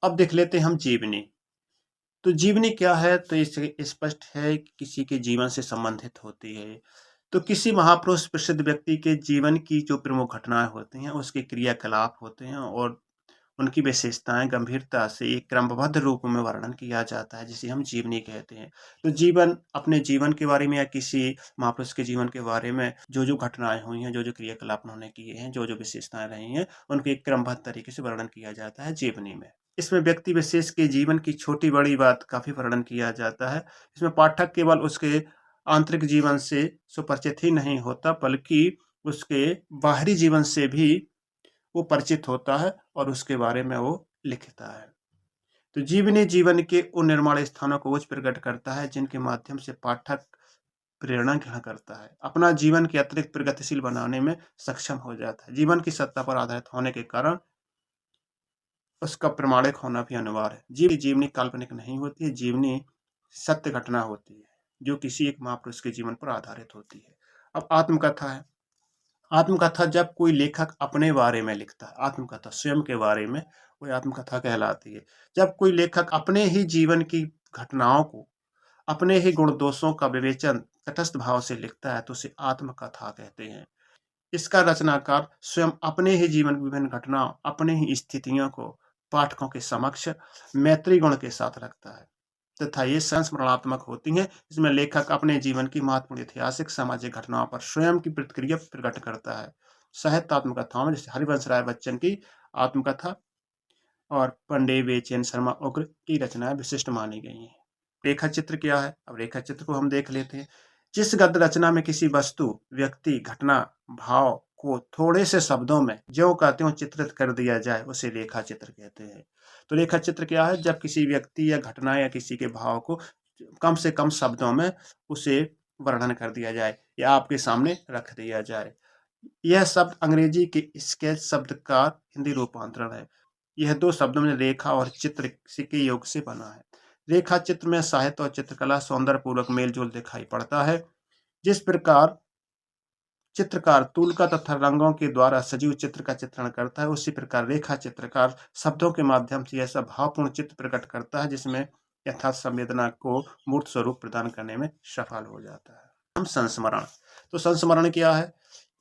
अब देख लेते हैं हम जीवनी। तो जीवनी क्या है? तो इससे स्पष्ट है कि किसी के जीवन से संबंधित होती है। तो किसी महापुरुष प्रसिद्ध व्यक्ति के जीवन की जो प्रमुख घटनाएँ होती हैं, उसके क्रियाकलाप होते हैं और उनकी विशेषताएँ गंभीरता से एक क्रमबद्ध रूप में वर्णन किया जाता है, जिसे हम जीवनी कहते हैं। तो जीवन अपने जीवन के बारे में या किसी महापुरुष के जीवन के बारे में जो-जो घटनाएँ हुई हैं, जो-जो क्रियाकलाप उन्होंने किए हैं, जो-जो विशेषताएँ रही हैं, उनकी एक क्रमबद्ध तरीके से वर्णन किया जाता है जीवनी में। इसमें व्यक्ति विशेष के जीवन की छोटी-बड़ी बात काफ़ी वर्णन किया जाता है। इसमें पाठक केवल उसके आंतरिक जीवन से सुपरिचित ही नहीं होता, बल्कि उसके बाहरी जीवन से भी वो परिचित होता है और उसके बारे में वो लिखता है। तो जीवनी जीवन के उन निर्माण स्थानों को उच्च प्रकट करता है, जिनके माध्यम से पाठक प्रेरणा ग्रहण करता है, अपना जीवन के अतिरिक्त प्रगतिशील बनाने में सक्षम हो जाता है। जीवन की सत्ता पर आधारित होने के कारण उसका प्रामाणिक होना भी अनिवार्य है। जीवनी काल्पनिक नहीं होती है, जीवनी सत्य घटना होती है, जो किसी एक महापुरुष के जीवन पर आधारित होती है। अब आत्मकथा है। आत्मकथा जब कोई लेखक अपने बारे में लिखता है, आत्मकथा स्वयं के बारे में, वही आत्मकथा कहलाती है। जब कोई लेखक अपने ही जीवन की घटनाओं को, अपने ही गुण दोषों का विवेचन तटस्थ भाव से लिखता है, तो उसे आत्मकथा कहते हैं। इसका रचनाकार स्वयं अपने ही जीवन की विभिन्न घटनाओं, अपने ही स्थितियों को पाठकों के समक्ष मैत्री गुण के साथ रखता है तथा ये संस्मरणात्मक होती हैं, जिसमें लेखक अपने जीवन की महत्वपूर्ण ऐतिहासिक सामाजिक घटनाओं पर स्वयं की प्रतिक्रिया प्रकट करता है। साहित्य आत्मकथाओं में जैसे हरिवंश राय बच्चन की आत्मकथा और पंडित बेचैन शर्मा उग्र की रचनाएं विशिष्ट मानी गई हैं। रेखा चित्र क्या है? अब रेखा चित्र को हम देख लेते हैं। जिस गद्य रचना में किसी वस्तु, व्यक्ति, घटना, भाव को थोड़े से शब्दों में ज्यों का त्यों चित्रित कर दिया जाए, उसे रेखा चित्र कहते हैं। तो रेखा चित्र क्या है? जब किसी व्यक्ति या घटना या किसी के भाव को कम से कम शब्दों में उसे वर्णन कर दिया जाए या आपके सामने रख दिया जाए। यह शब्द अंग्रेजी के स्केच शब्द का हिंदी रूपांतरण है। यह दो शब्दों में रेखा और चित्र के योग से बना है। रेखा चित्र में साहित्य और चित्रकला सौंदर्यपूर्वक मेलजोल दिखाई पड़ता है। जिस प्रकार चित्रकार तूलिका तथा रंगों के द्वारा सजीव चित्र का चित्रण करता है, उसी प्रकार रेखा चित्रकार शब्दों के माध्यम से ऐसा भावपूर्ण चित्र प्रकट करता है, जिसमें यथार्थ संवेदना को मूर्त स्वरूप प्रदान करने में सफल हो जाता है। हम संस्मरण। तो संस्मरण क्या है?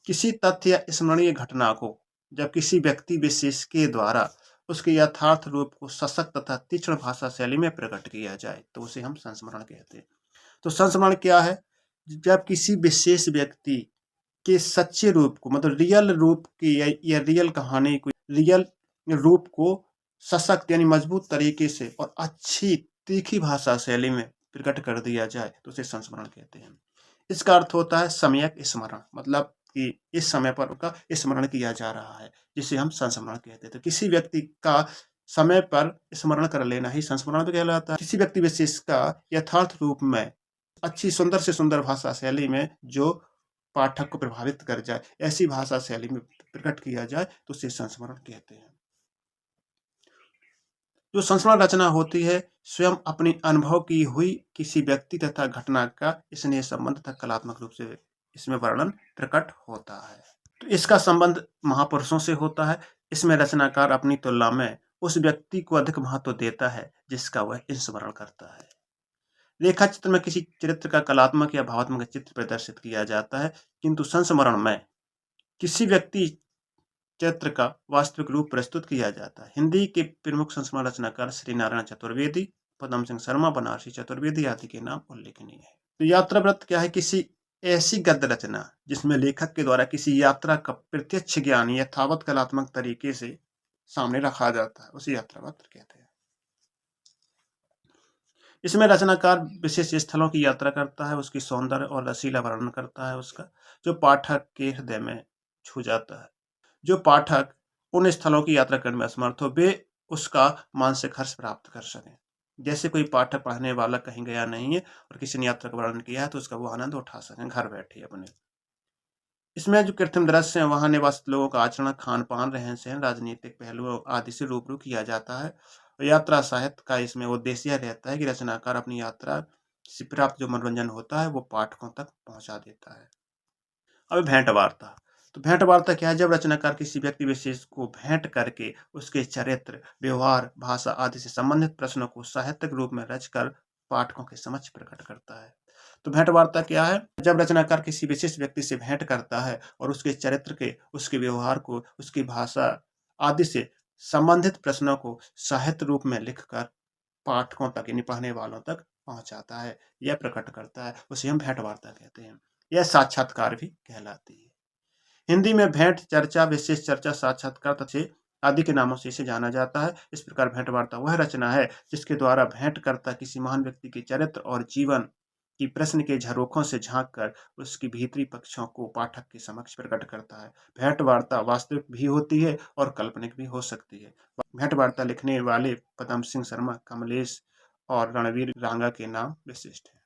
किसी तथ्य या स्मरणीय घटना को जब किसी व्यक्ति विशेष के द्वारा उसके यथार्थ रूप को सशक्त तथा तीक्ष्ण भाषा शैली में प्रकट किया जाए, तो उसे हम संस्मरण कहते हैं। तो संस्मरण क्या है? जब किसी विशेष व्यक्ति के सच्चे रूप को, मतलब रियल रूप की या रियल कहानी को, रियल रूप को सशक्त यानी मजबूत तरीके से और अच्छी तीखी भाषा शैली में प्रकट कर दिया जाए, तो उसे संस्मरण कहते हैं। इसका अर्थ होता है सम्यक स्मरण, मतलब कि इस समय पर उनका स्मरण किया जा रहा है, जिसे हम संस्मरण कहते हैं। तो किसी व्यक्ति का समय पर स्मरण कर लेना ही संस्मरण तो कहलाता है। किसी व्यक्ति विशेष का यथार्थ रूप में अच्छी सुंदर से सुंदर भाषा शैली में जो पाठक को प्रभावित कर जाए, ऐसी भाषा शैली में प्रकट किया जाए, तो उसे संस्मरण कहते हैं। जो संस्मरण रचना होती है, स्वयं अपनी अनुभव की हुई किसी व्यक्ति तथा घटना का स्नेह संबंध तथा कलात्मक रूप से इसमें वर्णन प्रकट होता है। तो इसका संबंध महापुरुषों से होता है। इसमें रचनाकार अपनी तुलना में उस व्यक्ति को अधिक महत्व देता है, जिसका वह स्मरण करता है। रेखा चित्र में किसी चरित्र का कलात्मक या भावात्मक चित्र प्रदर्शित किया जाता है, किंतु संस्मरण में किसी व्यक्ति चरित्र का वास्तविक रूप प्रस्तुत किया जाता है। हिंदी के प्रमुख संस्मरण रचनाकार श्री नारायण चतुर्वेदी, पदम सिंह शर्मा, बनारसी चतुर्वेदी आदि के नाम उल्लेखनीय है। तो यात्रा व्रत क्या है? किसी ऐसी गद्य रचना जिसमें लेखक के द्वारा किसी यात्रा का प्रत्यक्ष ज्ञान यथावत कलात्मक तरीके से सामने रखा जाता है, उसे यात्रा व्रत कहते हैं। इसमें रचनाकार विशेष स्थलों की यात्रा करता है, उसकी सौंदर्य और रसीला वर्णन करता है उसका, जो पाठक के हृदय में छू जाता है। जो पाठक उन स्थलों की यात्रा करने में असमर्थ हो, वे उसका मानसिक हर्ष प्राप्त कर सकें। जैसे कोई पाठक पढ़ने वाला कहीं गया नहीं है और किसी ने यात्रा का वर्णन किया है, तो उसका वो आनंद उठा सकें घर बैठे अपने। इसमें जो कृत्रिम दृश्य है, वहाँ निवासित लोगों का आचरण, खान पान, रहन सहन, राजनीतिक पहलुओं आदि से रूबरू किया जाता है। और यात्रा साहित्य का इसमें उद्देश्य रहता है कि रचनाकार अपनी यात्रा से प्राप्त जो मनोरंजन होता है, वो पाठकों तक पहुंचा देता है। अब भेंट वार्ता। तो भेंट वार्ता क्या है? जब रचनाकार किसी व्यक्ति विशेष को भेंट करके उसके चरित्र, व्यवहार, भाषा आदि से संबंधित प्रश्नों को साहित्यिक रूप में रचकर पाठकों के समक्ष प्रकट करता है। तो भेंट वार्ता क्या है? जब रचनाकार किसी विशेष व्यक्ति से भेंट करता है और उसके चरित्र के, उसके व्यवहार को, उसकी भाषा आदि से संबंधित प्रश्नों को साहित्य रूप में लिखकर पाठकों तक यानी पढ़ने वालों तक पहुंचाता है या प्रकट करता है, उसे हम भेंट वार्ता कहते हैं। यह साक्षात्कार भी कहलाती है। हिंदी में भेंट, चर्चा, विशेष चर्चा, साक्षात्कार तथा आदि के नामों से इसे जाना जाता है। इस प्रकार भेंट वार्ता वह रचना है जिसके द्वारा भेंटकर्ता किसी महान व्यक्ति के चरित्र और जीवन की प्रश्न के झरोखों से झांक कर उसकी भीतरी पक्षों को पाठक के समक्ष प्रकट करता है। भेंट वार्ता वास्तविक भी होती है और काल्पनिक भी हो सकती है। भेंट वार्ता लिखने वाले पदम सिंह शर्मा, कमलेश और रणवीर रांगा के नाम विशिष्ट है।